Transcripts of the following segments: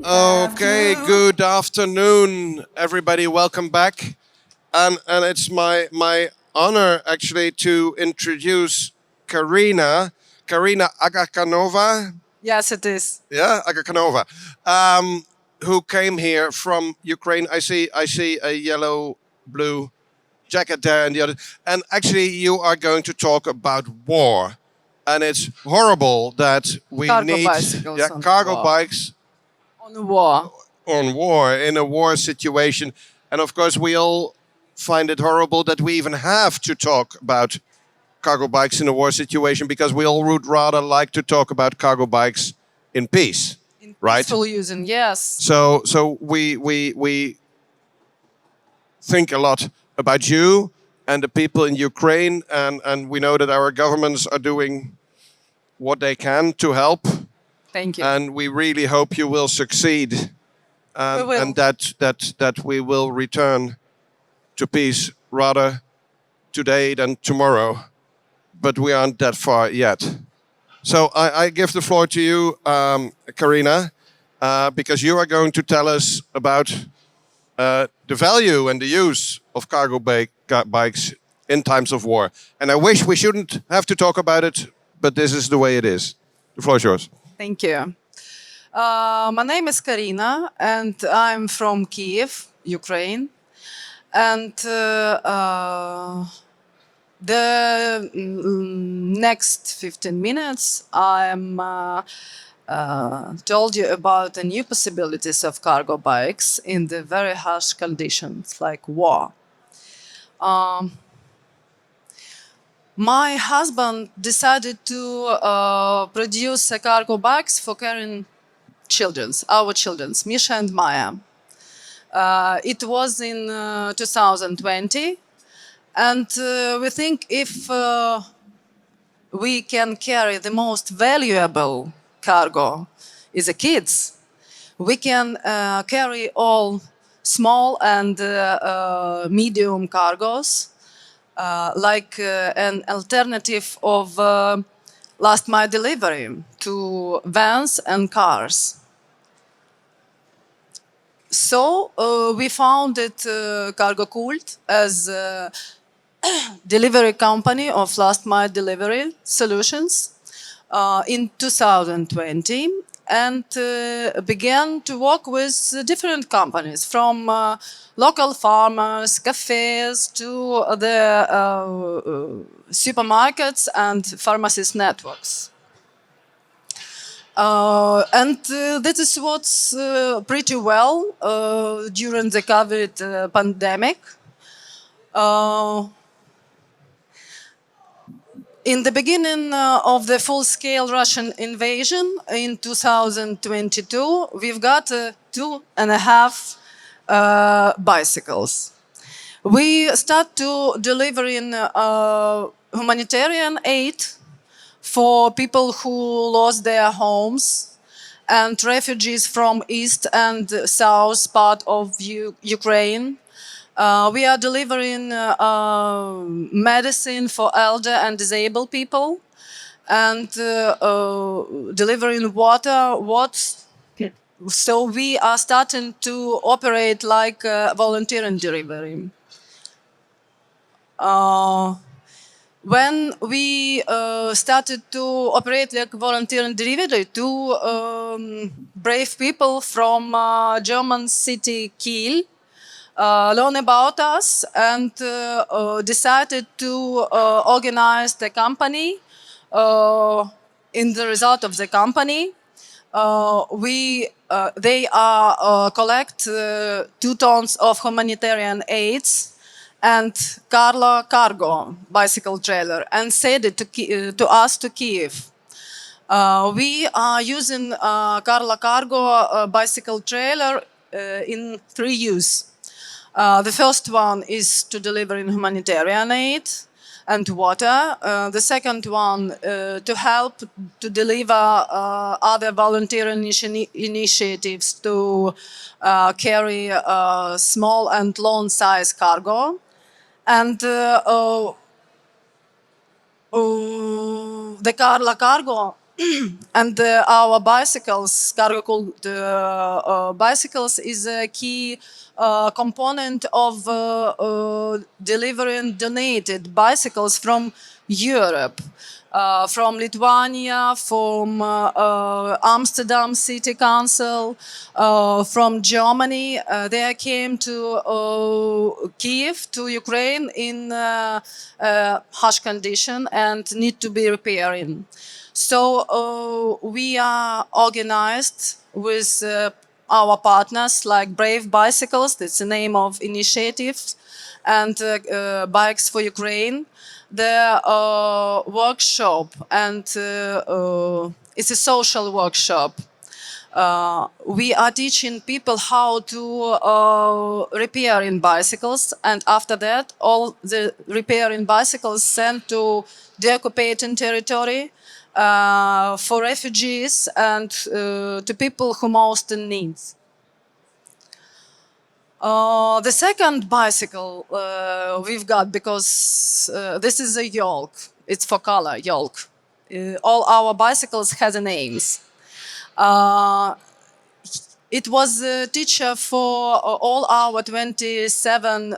Okay, good afternoon, everybody. Welcome back, and it's my honor actually to introduce Karina Agakhanova. Yes, it is. Yeah, Agakhanova, um, who came here from Ukraine. I see a yellow blue jacket there and the other. And actually, you are going to talk about war, and it's horrible that we Cargo need bicycles on cargo war. bikes On war. on war in a war situation. And of course, we all find it horrible that we even have to talk about cargo bikes in a war situation because we all would rather like to talk about cargo bikes in peace, In right? peaceful using, yes. So we think a lot about you and the people in Ukraine, and we know that our governments are doing what they can to help, Thank you. and we really hope you will succeed, We will. and that we will return to peace rather today than tomorrow. But we aren't that far yet. So I give the floor to you, Karina, because you are going to tell us about the value and the use of bikes in times of war. And I wish we shouldn't have to talk about it, but this is the way it is. The floor is yours. Thank you. My name is Karina, and I'm from Kyiv, Ukraine. And the next 15 minutes, I'm told you about the new possibilities of cargo bikes in the very harsh conditions like war. My husband decided to produce a cargo bikes for carrying our children, Misha and Maya. It was in 2020, and we think if we can carry the most valuable cargo is the kids, we can carry all small and medium cargos like an alternative of last mile delivery to vans and cars. So we founded CargoCult as a delivery company of last mile delivery solutions in 2020, and began to work with different companies from local farmers, cafes to the supermarkets and pharmacist networks. And this is what's pretty well during the COVID pandemic. In the beginning of the full-scale Russian invasion in 2022, we've got 2.5 bicycles. We start to delivering humanitarian aid for people who lost their homes and refugees from east and south part of Ukraine. We are delivering medicine for elder and disabled people, and delivering water. So we are starting to operate like volunteering delivery. When we started to operate like volunteering delivery to brave people from German city Kiel, learn about us and decided to organize the company. In the result of the company, they collect 2 tons of humanitarian aids and Karla Cargo bicycle trailer and send it to us to Kyiv. We are using Karla Cargo bicycle trailer in 3 use. The first one is to deliver in humanitarian aid and water. The second one to help to deliver other volunteering initiatives to carry small and long size cargo. And the Karla Cargo And our bicycles, CargoCult bicycles, is a key component of delivering donated bicycles from Europe, from Lithuania, from Amsterdam City Council, from Germany. They came to Kyiv, to Ukraine, in harsh condition and need to be repairing. So we are organized with our partners like Brave Bicycles, that's the name of initiatives, and Bikes for Ukraine. The workshop, and it's a social workshop. We are teaching people how to repair in bicycles, and after that, all the repairing bicycles sent to the occupied territory for refugees and to people who most in need. The second bicycle we've got, because this is a yolk, it's for color, yolk. All our bicycles has names. It was a teacher for all our 27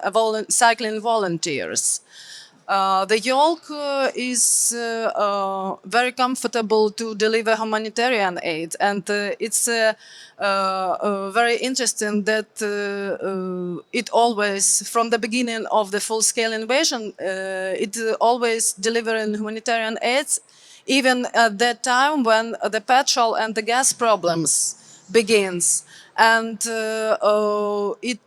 cycling volunteers. The yolk is very comfortable to deliver humanitarian aid, and it's very interesting that it always, from the beginning of the full-scale invasion, it always delivering humanitarian aid, even at that time when the petrol and the gas problems begins. And it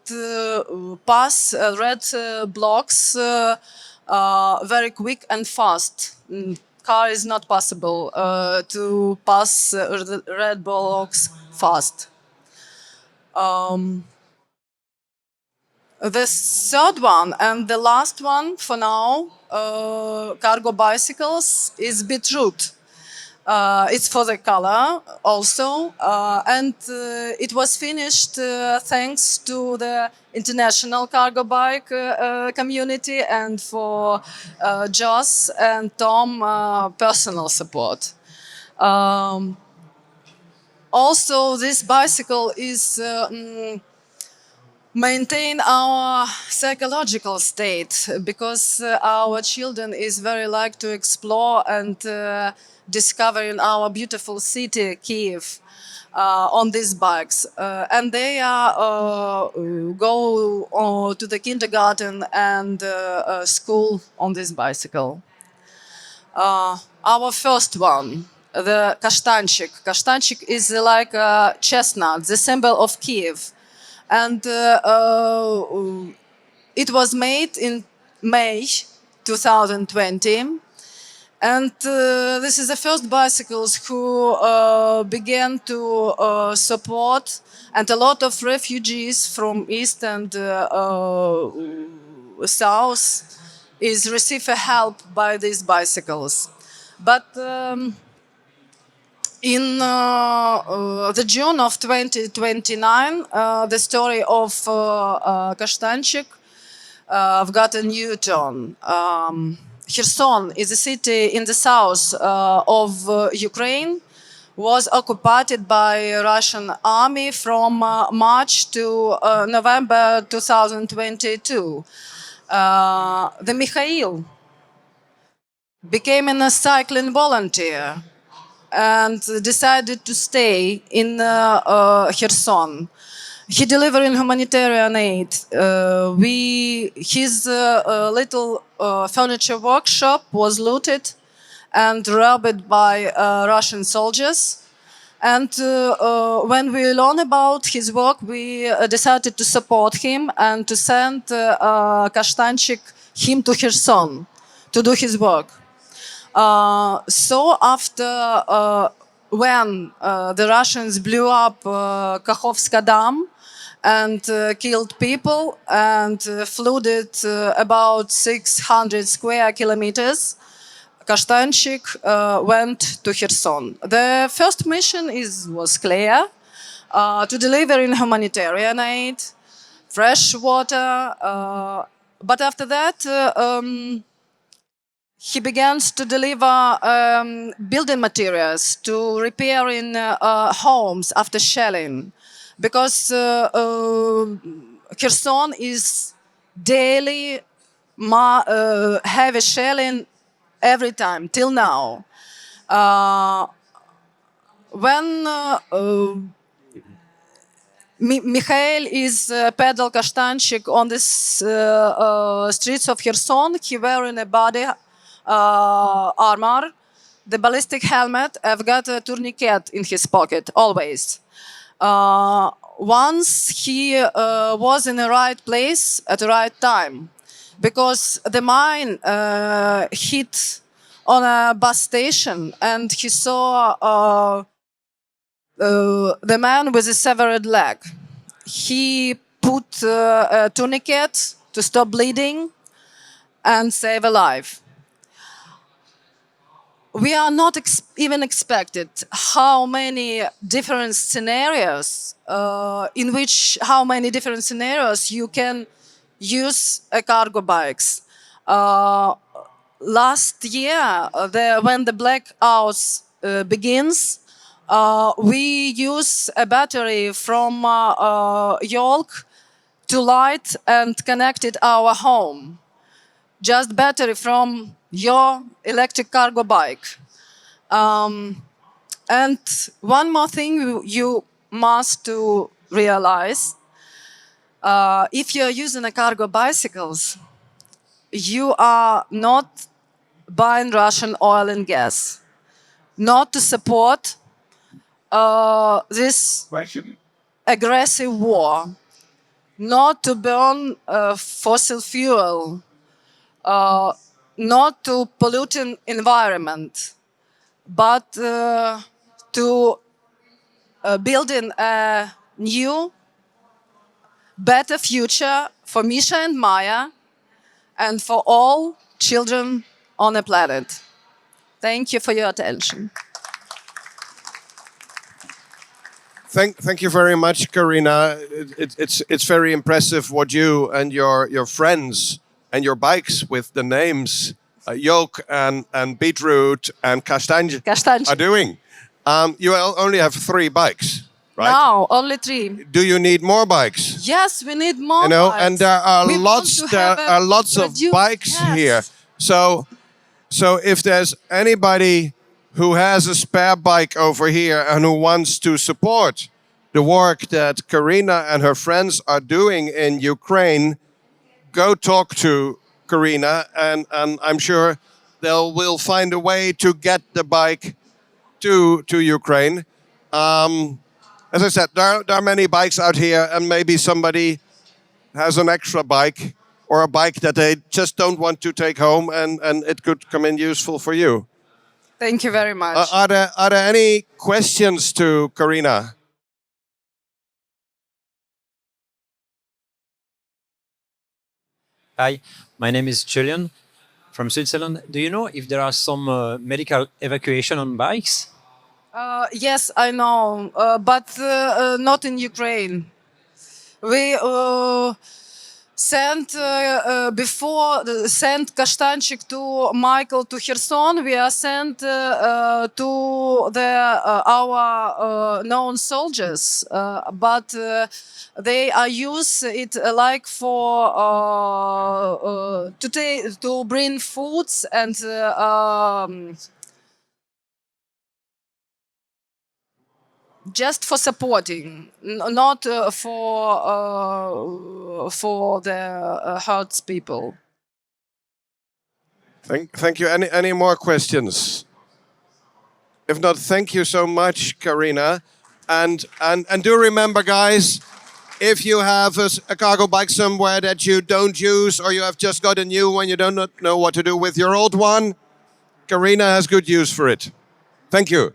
pass red blocks very quick and fast. Car is not possible to pass red blocks fast. The third one and the last one for now, cargo bicycles, is beetroot. It's for the color also, and it was finished thanks to the international cargo bike community and for Joss and Tom personal support. Also, this bicycle is maintain our psychological state, because our children is very like to explore and discovering our beautiful city, Kyiv, on these bikes. And they go to the kindergarten and school on this bicycle. Our first one, the kashtanchik. Kashtanchik is like a chestnut, the symbol of Kyiv. And it was made in May 2020. And this is the first bicycles who began to support, and a lot of refugees from east and south is receive help by these bicycles. But in the June of 2029, the story of Kashtanchik got a new turn. Kherson is a city in the south of Ukraine, was occupied by Russian army from March to November 2022. The Mikhail became a cycling volunteer and decided to stay in Kherson. He delivering humanitarian aid. His little furniture workshop was looted and robbed by Russian soldiers. And when we learned about his work, we decided to support him and to send Kashtanchik him to Kherson to do his work. So after when the Russians blew up Kakhovska Dam and killed people and flooded about 600 square kilometers, Kashtanchik went to Kherson. The first mission was clear, to deliver in humanitarian aid, fresh water, but after that he begins to deliver building materials to repair in homes after shelling, because Kherson is daily heavy shelling every time till now. When Mikhail is pedal Kashtanchik on the streets of Kherson. He wearing a body armor, the ballistic helmet. I've got a tourniquet in his pocket always. Once he was in the right place at the right time, because the mine hit on a bus station, and he saw the man with a severed leg. He put a tourniquet to stop bleeding and save a life. We are not even expected how many different scenarios you can use a cargo bikes. Last year, when the blackouts begins, we use a battery from Yolk to light and connected our home. Just battery from your electric cargo bike. And one more thing you must to realize, if you're using a cargo bicycles, you are not buying Russian oil and gas, not to support this aggressive war, not to burn fossil fuel, not to pollute an environment, but to building a new, better future for Misha and Maya and for all children on the planet. Thank you for your attention. Thank you very much, Karina. It's very impressive what you and your friends and your bikes with the names Yolk and Beetroot and Kastanj are doing. You only have 3 bikes, right? No, only 3. Do you need more bikes? Yes, we need more. You know, bikes. and there are We lots want to have lots of bikes yes. here. So if there's anybody who has a spare bike over here and who wants to support the work that Karina and her friends are doing in Ukraine, go talk to Karina, and I'm sure we'll find a way to get the bike to Ukraine. As I said, there are many bikes out here, and maybe somebody has an extra bike or a bike that they just don't want to take home, and it could come in useful for you. Thank you very much. Are there any questions to Karina? Hi, my name is Julian from Switzerland. Do you know if there are some medical evacuation on bikes? Yes, I know, but not in Ukraine. We sent sent Kashtanchik to Michael to Kherson. We are sent to our known soldiers, but they are use it like for to bring foods and. Just for supporting, not for the hurts people. Thank you. Any more questions? If not, thank you so much, Karina. And do remember, guys, if you have a cargo bike somewhere that you don't use, or you have just got a new one, you don't know what to do with your old one, Karina has good use for it. Thank you.